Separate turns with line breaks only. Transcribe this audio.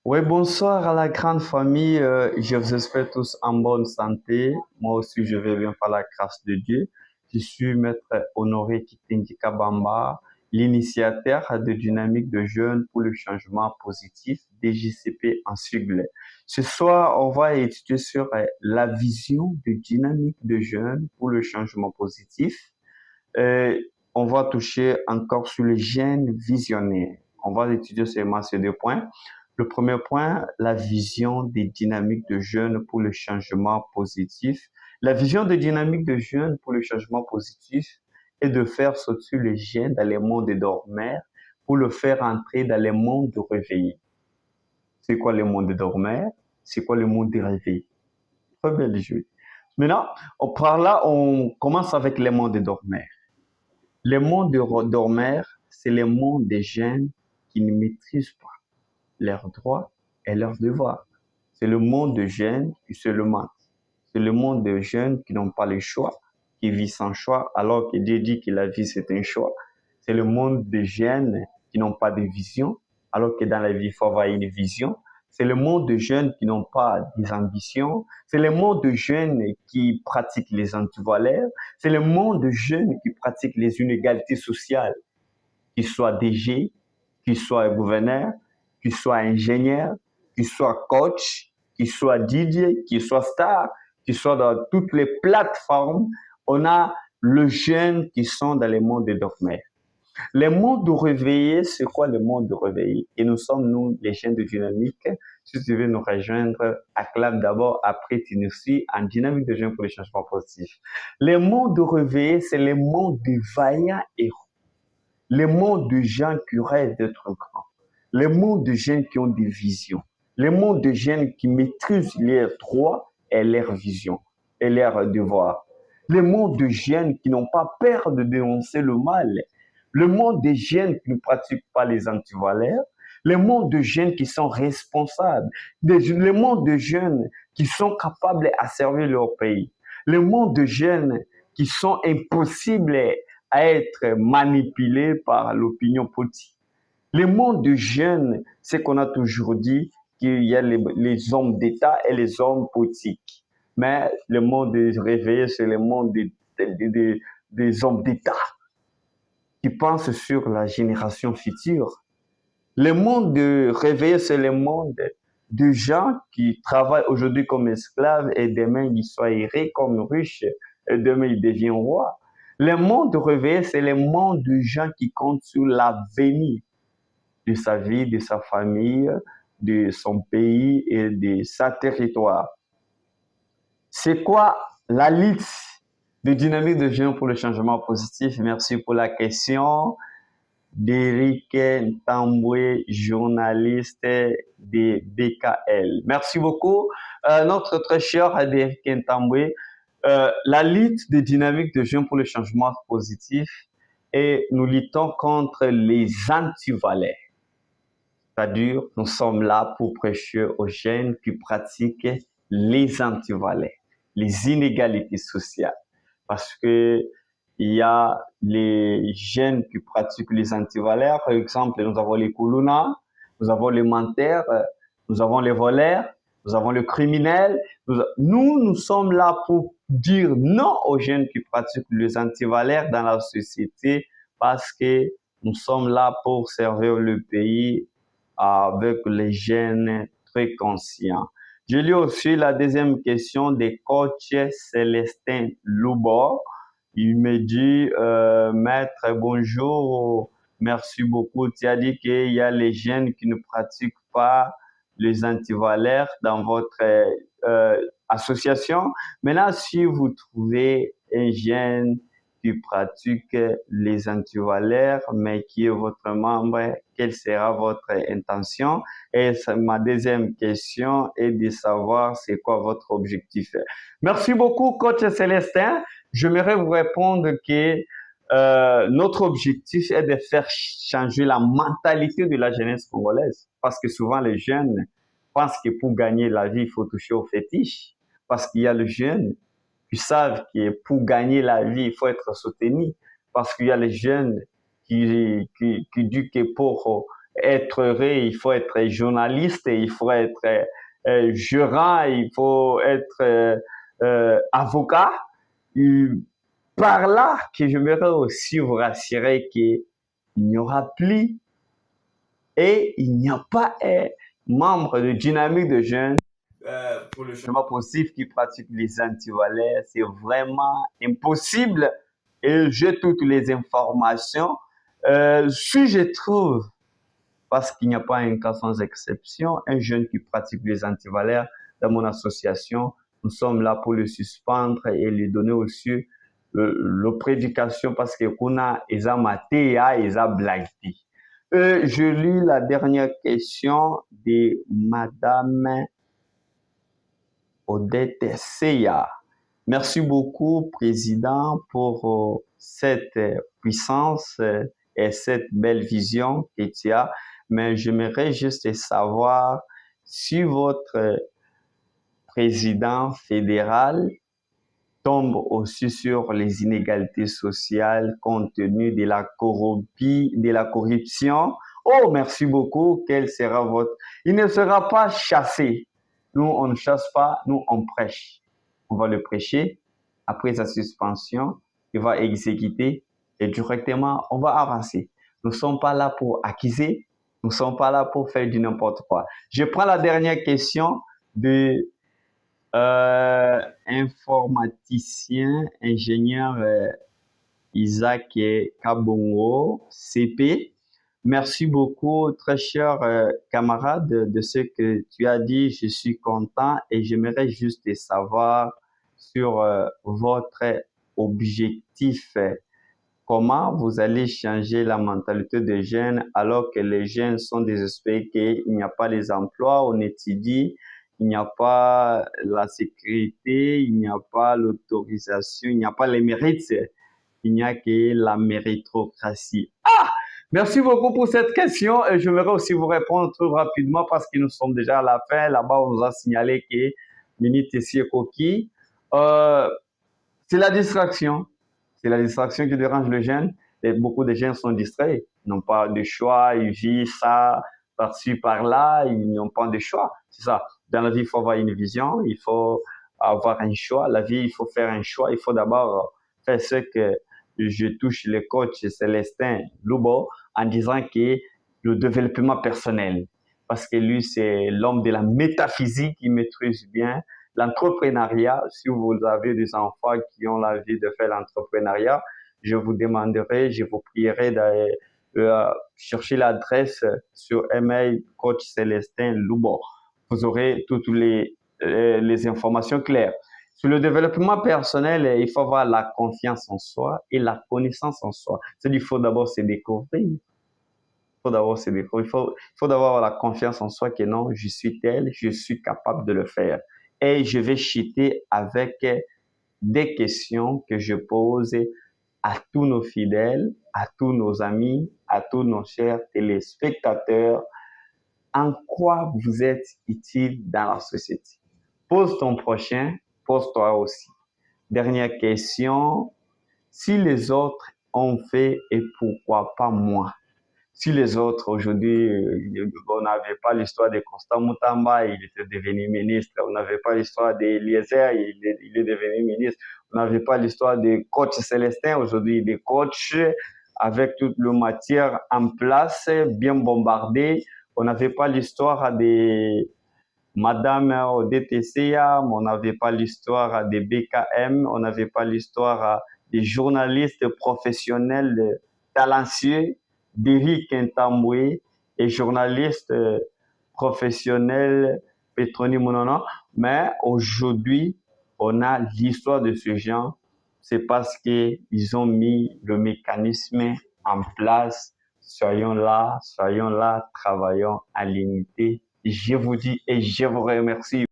Oui, bonsoir à la grande famille. Je vous espère tous en bonne santé. Moi aussi, je vais bien par la grâce de Dieu. Je suis Maître Honoré Kitendi Kabamba, l'initiateur de Dynamique de Jeunes pour le changement positif, DJCP en sigle. Ce soir, on va étudier sur la vision de Dynamique de Jeunes pour le changement positif. Euh, on va toucher encore sur les gènes visionnaires. On va étudier seulement ces deux points. Le premier point, la vision des dynamiques de jeunes pour le changement positif. La vision des dynamiques de jeunes pour le changement positif est de faire sortir les gènes dans les mondes dormeurs pour le faire entrer dans les mondes réveillés. C'est quoi le monde dormeur? C'est quoi le monde réveillé? Très belle jeu. Maintenant, par là, on commence avec les mondes dormeurs. Les mondes dormeurs, c'est les mondes des jeunes qui ne maîtrisent pas leurs droits et leurs devoirs. C'est le monde de jeunes qui se le mentent. C'est le monde de jeunes qui n'ont pas le choix, qui vivent sans choix, alors que Dieu dit que la vie c'est un choix. C'est le monde de jeunes qui n'ont pas de vision, alors que dans la vie il faut avoir une vision. C'est le monde de jeunes qui n'ont pas des ambitions. C'est le monde de jeunes qui pratiquent les antivaleurs. C'est le monde de jeunes qui pratiquent les inégalités sociales, qu'ils soient DG, qu'ils soient gouverneurs, qu'ils soient ingénieurs, qu'ils soient coach, qu'ils soient DJ, qu'ils soient stars, qu'ils soient dans toutes les plateformes. On a le jeune qui sont dans les mondes de dormeurs. Les mondes de réveillés, c'est quoi le monde de réveillé? Et nous sommes, nous, les jeunes de dynamique. Si tu veux nous rejoindre, acclame d'abord, après tu nous suis en dynamique de jeunes pour le changement positif. Les mondes de réveillé, c'est les mondes de vaillants héros. Les mondes de gens qui rêvent d'être grands. Les mondes de jeunes qui ont des visions. Les mondes de jeunes qui maîtrisent leurs droits et leurs visions et leurs devoirs. Les mondes de jeunes qui n'ont pas peur de dénoncer le mal. Le monde des jeunes qui ne pratiquent pas les antivaleurs. Les mondes de jeunes qui sont responsables. Les mondes de jeunes qui sont capables à servir leur pays. Les mondes de jeunes qui sont impossibles à être manipulés par l'opinion politique. Le monde de jeunes, c'est qu'on a toujours dit qu'il y a les hommes d'État et les hommes politiques. Mais le monde réveillé, c'est le monde des hommes d'État qui pensent sur la génération future. Le monde de réveillé, c'est le monde de gens qui travaillent aujourd'hui comme esclaves et demain ils soient riches comme riches et demain ils deviennent rois. Le monde réveillé, c'est le monde de gens qui comptent sur l'avenir de sa vie, de sa famille, de son pays et de sa territoire. C'est quoi la liste de dynamique de jeunes pour le changement positif? Merci pour la question d'Éric Ntambwe, journaliste de BKL. Merci beaucoup. Notre très cher Éric Ntambwe, la lutte des dynamiques de jeunes pour le changement positif et nous luttons contre les antivaleurs. C'est-à-dire, nous sommes là pour prêcher aux jeunes qui pratiquent les antivaleurs, les inégalités sociales. Parce que il y a les jeunes qui pratiquent les antivaleurs. Par exemple, nous avons les koulouna, nous avons les menteurs, nous avons les voleurs, nous avons les criminels. Nous sommes là pour dire non aux jeunes qui pratiquent les antivaleurs dans la société parce que nous sommes là pour servir le pays avec les jeunes très conscients. Je lis aussi la deuxième question des coachs Célestin Loubor. Il me dit, Maître, bonjour, merci beaucoup. Tu as dit qu'il y a les jeunes qui ne pratiquent pas les antivaleurs dans votre association. Maintenant, si vous trouvez un jeune qui pratique les antivaleurs, mais qui est votre membre, quelle sera votre intention? Et ma deuxième question est de savoir c'est quoi votre objectif. Merci beaucoup, coach Célestin. J'aimerais vous répondre que notre objectif est de faire changer la mentalité de la jeunesse congolaise. Parce que souvent, les jeunes pensent que pour gagner la vie, il faut toucher au fétiche. Parce qu'il y a les jeunes qui savent que pour gagner la vie, il faut être soutenu. Parce qu'il y a les jeunes qui disent que pour être heureux, il faut être journaliste, il faut être gérant, il faut être avocat. Par là que j'aimerais aussi vous rassurer qu'il n'y aura plus et il n'y a pas un membre de dynamique de jeunes pour le changement positif qui pratique les antivaleurs. C'est vraiment impossible et j'ai toutes les informations. Si je trouve, parce qu'il n'y a pas un cas sans exception, un jeune qui pratique les antivaleurs dans mon association, nous sommes là pour le suspendre et lui donner aussi la prédication parce que kuna eza mateya eza blagti. Je lis la dernière question de Madame Odette Seya. Merci beaucoup, Président, pour cette puissance et cette belle vision que tu as. Mais j'aimerais juste savoir si votre président fédéral tombe aussi sur les inégalités sociales compte tenu de la corruption. Oh, merci beaucoup. Quel sera votre... Il ne sera pas chassé. Nous, on ne chasse pas, nous, on prêche. On va le prêcher. Après sa suspension, il va exécuter et directement, on va avancer. Nous ne sommes pas là pour accuser. Nous ne sommes pas là pour faire du n'importe quoi. Je prends la dernière question de informaticien, ingénieur Isaac Kabongo, CP. Merci beaucoup, très cher camarade, de ce que tu as dit. Je suis content et j'aimerais juste savoir sur votre objectif. Comment vous allez changer la mentalité des jeunes alors que les jeunes sont désespérés qu'il n'y a pas les emplois, on étudie, il n'y a pas la sécurité, il n'y a pas l'autorisation, il n'y a pas les mérites, il n'y a que la méritocratie. Ah! Merci beaucoup pour cette question et je voudrais aussi vous répondre très rapidement parce que nous sommes déjà à la fin. Là-bas, on nous a signalé que Minute Tessie est coquille. C'est la distraction. C'est la distraction qui dérange les jeunes. Et beaucoup de jeunes sont distraits. Ils n'ont pas de choix. Ils vivent ça par-ci, par-là. Ils n'ont pas de choix. C'est ça. Dans la vie, il faut avoir une vision. Il faut avoir un choix. La vie, il faut faire un choix. Il faut d'abord faire ce que je touche le coach Célestin Loubo en disant que le développement personnel. Parce que lui, c'est l'homme de la métaphysique qui maîtrise bien l'entrepreneuriat. Si vous avez des enfants qui ont l'envie de faire l'entrepreneuriat, je vous demanderai, je vous prierai de chercher l'adresse sur email coach Célestin Loubo. Vous aurez toutes les informations claires. Sur le développement personnel, il faut avoir la confiance en soi et la connaissance en soi. C'est-à-dire qu'il faut d'abord se découvrir. Il faut d'abord se découvrir. Il faut d'abord avoir la confiance en soi que non, je suis tel, je suis capable de le faire. Et je vais chuter avec des questions que je pose à tous nos fidèles, à tous nos amis, à tous nos chers téléspectateurs. En quoi vous êtes utile dans la société? Pose ton prochain, pose-toi aussi. Dernière question. Si les autres ont fait et pourquoi pas moi? Si les autres, aujourd'hui, on n'avait pas l'histoire de Constant Moutamba, il était devenu ministre. On n'avait pas l'histoire d'Eliezer, il est devenu ministre. On n'avait pas l'histoire de coach Célestin, aujourd'hui, des coachs avec toute la matière en place, bien bombardée. On n'avait pas l'histoire de Madame ODTCA, on n'avait pas l'histoire des BKM, on n'avait pas l'histoire des journalistes professionnels talentueux, d'Eric Ntambwe et journaliste professionnel Petroni Monono. Mais aujourd'hui, on a l'histoire de ces gens. C'est parce qu'ils ont mis le mécanisme en place. Soyons là, travaillons à l'unité. Je vous dis et je vous remercie.